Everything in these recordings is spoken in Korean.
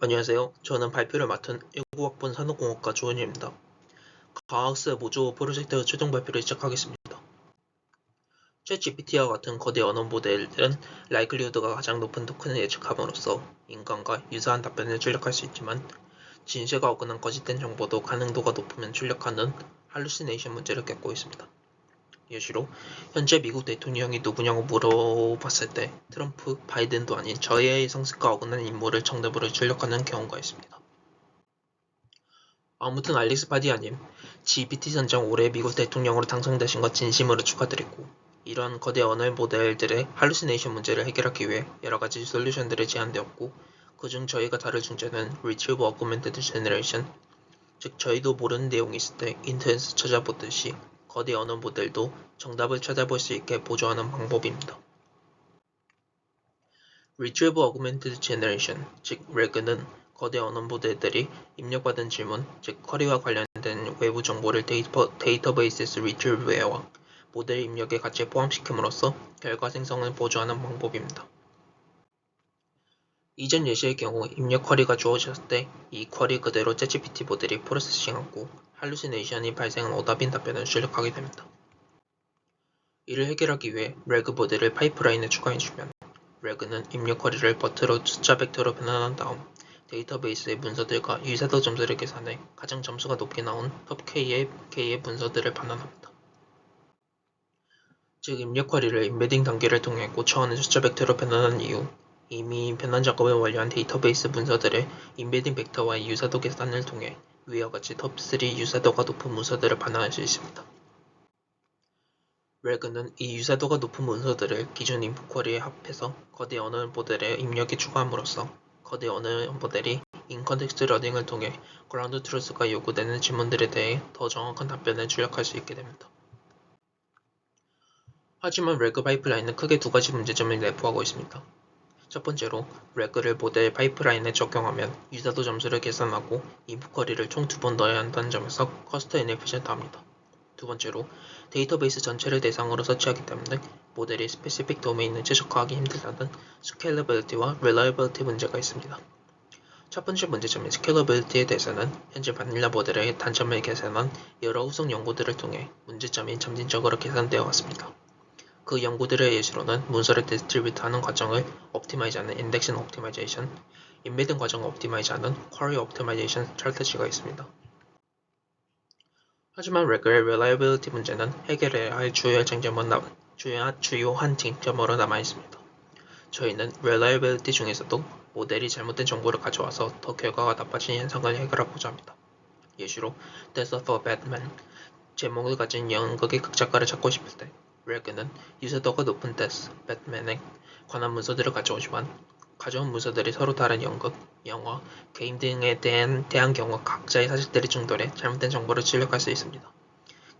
안녕하세요. 저는 발표를 맡은 19학번 산업공학과 조은희입니다. 과학습 5조 프로젝트 최종 발표를 시작하겠습니다. 챗GPT와 같은 거대 언어 모델들은 라이클리후드가 가장 높은 토큰을 예측함으로써 인간과 유사한 답변을 출력할 수 있지만 진실과 어긋난 거짓된 정보도 가능도가 높으면 출력하는 할루시네이션 문제를 겪고 있습니다. 예시로 현재 미국 대통령이 누구냐고 물어봤을 때 트럼프, 바이든도 아닌 저의 상식과 어긋난 인물을 정답으로 출력하는 경우가 있습니다. 아무튼 알릭스 파디아님, GPT 선정 올해 미국 대통령으로 당선되신 것 진심으로 축하드리고 이러한 거대 언어 모델들의 할루시네이션 문제를 해결하기 위해 여러가지 솔루션들이 제안되었고 그중 저희가 다룰 중점은 Retrieval Augmented Generation, 즉 저희도 모르는 내용이 있을 때 인터넷에서 찾아보듯이 거대 언어 모델도 정답을 찾아볼 수 있게 보조하는 방법입니다. Retrieval Augmented Generation, 즉 RAG는 거대 언어 모델들이 입력받은 질문, 즉 쿼리와 관련된 외부 정보를 데이터베이스에서 retrieve해와 모델 입력의 가치에 포함시킴으로써 결과 생성을 보조하는 방법입니다. 이전 예시의 경우 입력 쿼리가 주어졌을 때 이 쿼리 그대로 챗GPT 모델이 프로세싱하고 할루시네이션이 발생한 오답인 답변을 출력하게 됩니다. 이를 해결하기 위해 RAG 모델을 파이프라인에 추가해주면 RAG는 입력 쿼리를 버트로 숫자 벡터로 변환한 다음 데이터베이스의 문서들과 유사도 점수를 계산해 가장 점수가 높게 나온 top K의 문서들을 반환합니다. 즉 입력 쿼리를 인베딩 단계를 통해 고쳐하는 숫자 벡터로 변환한 이후 이미 변환 작업을 완료한 데이터베이스 문서들의 인베딩 벡터와의 유사도 계산을 통해 위와 같이 top3 유사도가 높은 문서들을 반환할 수 있습니다. RAG는 이 유사도가 높은 문서들을 기존 인풋 쿼리에 합해서 거대 언어 모델에 입력에 추가함으로써 거대 언어 모델이 인컨텍스트 러닝을 통해 그라운드 트루스가 요구되는 질문들에 대해 더 정확한 답변을 출력할 수 있게 됩니다. 하지만 RAG 파이프라인은 크게 두 가지 문제점을 내포하고 있습니다. 첫 번째로 RAG를 모델 파이프라인에 적용하면 유사도 점수를 계산하고 인풋 쿼리를 총 2번 넣어야 한다는 점에서 커스트 이네피션트합니다. 두 번째로 데이터베이스 전체를 대상으로 서치하기 때문에 모델이 스페시픽 도메인을 최적화하기 힘들다는 스케일러빌리티와 릴라이빌리티 문제가 있습니다. 첫 번째 문제점인 스케일러빌리티에 대해서는 현재 바닐라 모델의 단점을 개선한 여러 후속 연구들을 통해 문제점이 점진적으로 개선되어 왔습니다. 그 연구들의 예시로는 문서를 디스트리뷰트하는 과정을 옵티마이즈하는 인덱싱 옵티마이제이션, 인베딩 과정을 옵티마이즈하는 쿼리 옵티마이제이션 스트래티지가 있습니다. 하지만 RAG의 reliability 문제는 해결해야 할 주요한 쟁점으로 남아있습니다. 저희는 reliability 중에서도 모델이 잘못된 정보를 가져와서 더 결과가 나빠진 현상을 해결하고자 합니다. 예시로 Death of a Batman 제목을 가진 연극의 극작가를 찾고 싶을 때 RAG는 유사도가 높은 Death, Batman에 관한 문서들을 가져오지만 가져온 문서들이 서로 다른 연극, 영화, 게임 등에 대한 경우 각자의 사실들이 충돌해 잘못된 정보를 출력할 수 있습니다.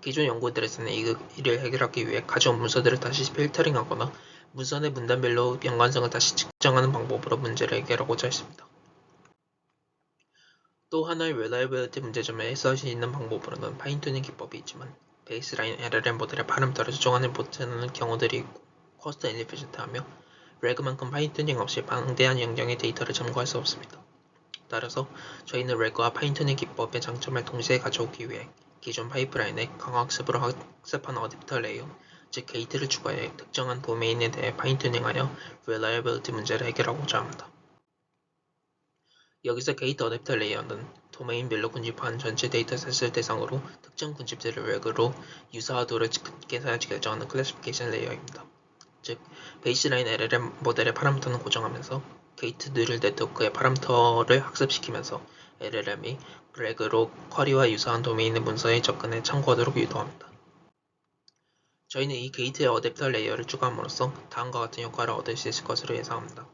기존 연구들에서는 이를 해결하기 위해 가져온 문서들을 다시 필터링하거나 문서 내 문단별로 연관성을 다시 측정하는 방법으로 문제를 해결하고자 했습니다. 또 하나의 reliability 문제점을 해소할 수 있는 방법으로는 파인튜닝 기법이 있지만 베이스라인 LLM 모델의 파라미터를 조정하지 못하는 경우들이 있고 코스트 이니피션트하며 RAG만큼 파인튜닝 없이 방대한 영역의 데이터를 참고할 수 없습니다. 따라서 저희는 RAG와 파인튜닝 기법의 장점을 동시에 가져오기 위해 기존 파이프라인에 강학습으로 학습한 어댑터 레이어, 즉 게이트를 추가해 특정한 도메인에 대해 파인튜닝하여 reliability 문제를 해결하고자 합니다. 여기서 게이트 어댑터 레이어는 도메인별로 군집한 전체 데이터셋을 대상으로 특정 군집들을 RAG로 유사도를 결정하는 클래시피케이션 레이어입니다. 즉, 베이스라인 LLM 모델의 파라미터는 고정하면서 게이트 뉴럴 네트워크의 파라미터를 학습시키면서 LLM이 RAG로 쿼리와 유사한 도메인의 문서에 접근해 참고하도록 유도합니다. 저희는 이 게이트의 어댑터 레이어를 추가함으로써 다음과 같은 효과를 얻을 수 있을 것으로 예상합니다.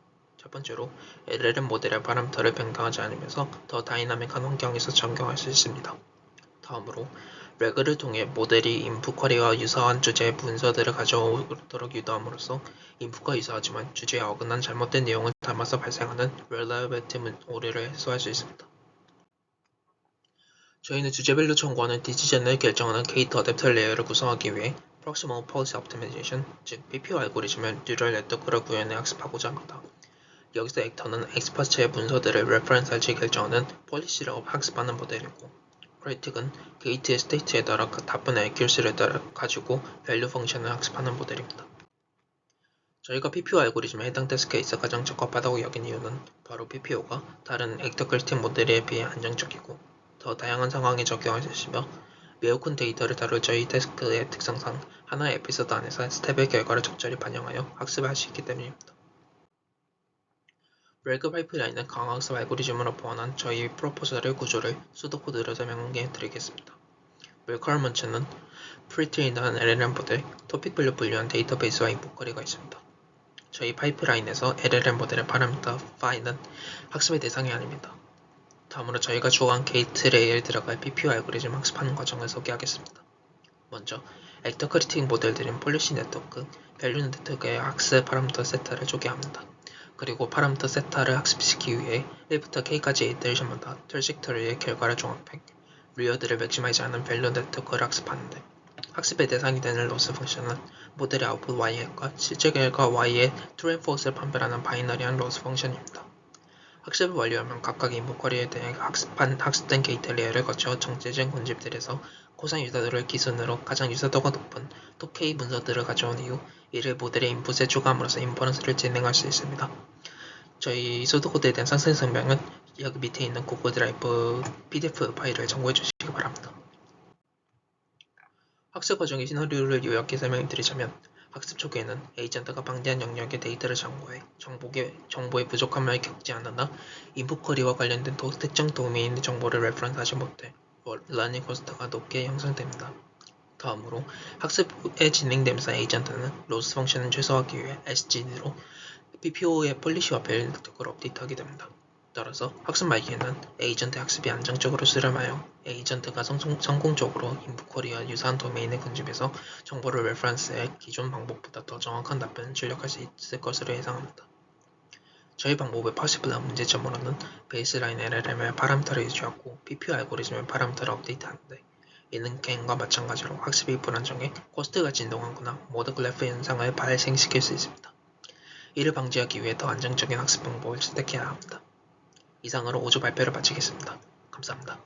첫 번째로 LLM 모델의 파라미터를 변경하지 않으면서 더 다이나믹한 환경에서 적용할 수 있습니다. 다음으로 RAG를 통해 모델이 인풋 쿼리와 유사한 주제의 문서들을 가져오도록 유도함으로써 인풋과 유사하지만 주제에 어긋난 잘못된 내용을 담아서 발생하는 reliability 오류를 해소할 수 있습니다. 저희는 주제별로 청구하는 디시전을 결정하는 게이트 어댑터 레이어를 구성하기 위해 Proximal Policy Optimization, 즉 PPO 알고리즘을 뉴럴 네트워크를 구현해 학습하고자 합니다. 여기서 액터는 엑스퍼츠의 문서들을 레퍼런스할지 결정하는 폴리시를 학습하는 모델이고, 크리틱은 게이트의 스테이트에 따라 답변의 액큐러시를 따라 가지고 밸류 펑션을 학습하는 모델입니다. 저희가 PPO 알고리즘에 해당 테스트 케이스가 가장 적합하다고 여긴 이유는 바로 PPO가 다른 액터 크리틱 모델에 비해 안정적이고 더 다양한 상황에 적용할 수 있으며 매우 큰 데이터를 다룰 저희 태스크의 특성상 하나의 에피소드 안에서 스텝의 결과를 적절히 반영하여 학습할 수 있기 때문입니다. 브레이크 파이프라인은 강학습 알고리즘으로 보완한 저희 프로포설의 구조를 수도코드로 설명해 드리겠습니다. requirement는 프리트레인한 LLM 모델, 토픽 별로 분류한 데이터베이스와 인풋 거리가 있습니다. 저희 파이프라인에서 LLM 모델의 파라미터 phi는 학습의 대상이 아닙니다. 다음으로 저희가 주어한 게이트 레이에 들어갈 PPO 알고리즘 학습하는 과정을 소개하겠습니다. 먼저 액터 크리틱 모델들인 폴리시 네트워크, 밸류 네트워크의 학습 파라미터 세타를 소개합니다. 그리고 파라미터 세타를 학습시키기 위해 1부터 k까지 이터레이션마다 트래젝터리의 결과를 종합해 리어드를 맥시마이즈하는 밸류 네트워크를 학습하는데 학습의 대상이 되는 로스 펑션은 모델의 아웃풋 y과 실제 결과 y의 true and false를 판별하는 바이너리한 로스 펑션입니다. 학습을 완료하면 각각 인풋 쿼리에 대해 학습된 게이트 레이어를 거쳐 정제된 군집들에서 고사인 유사도를 기준으로 가장 유사도가 높은 top K 문서들을 가져온 이후 이를 모델의 인풋에 추가함으로써 인퍼런스를 진행할 수 있습니다. 저희 소드코드에 대한 상세 설명은 여기 밑에 있는 구글 드라이브 PDF 파일을 참고해 주시기 바랍니다. 학습 과정의 시나리오를 요약해 설명드리자면 학습 초기에는 에이전트가 방대한 영역의 데이터를 참고해 정보의 부족함을 겪지 않으나 인풋 쿼리와 관련된 특정 도메인의 정보를 레퍼런스하지 못해 러닝 코스트가 높게 형성됩니다. 다음으로 학습에 진행되면서 에이전트는 로스 펑션을 최소화하기 위해 SGD로 PPO의 폴리시와 밸류 네트워크를 업데이트하게 됩니다. 따라서 학습 말기에는 에이전트 학습이 안정적으로 수렴하여 에이전트가 성공적으로 인풋 쿼리와 유사한 도메인의 군집에서 정보를 레퍼런스해 기존 방법보다 더 정확한 답변을 출력할 수 있을 것으로 예상합니다. 저희 방법의 파시블한 문제점으로는 베이스라인 LLM의 파라미터를 유지하고 PPO 알고리즘의 파라미터를 업데이트하는데 이는 갱과 마찬가지로 학습이 불안정해 코스트가 진동하거나 모드 글래프 현상을 발생시킬 수 있습니다. 이를 방지하기 위해 더 안정적인 학습 방법을 선택해야 합니다. 이상으로 5조 발표를 마치겠습니다. 감사합니다.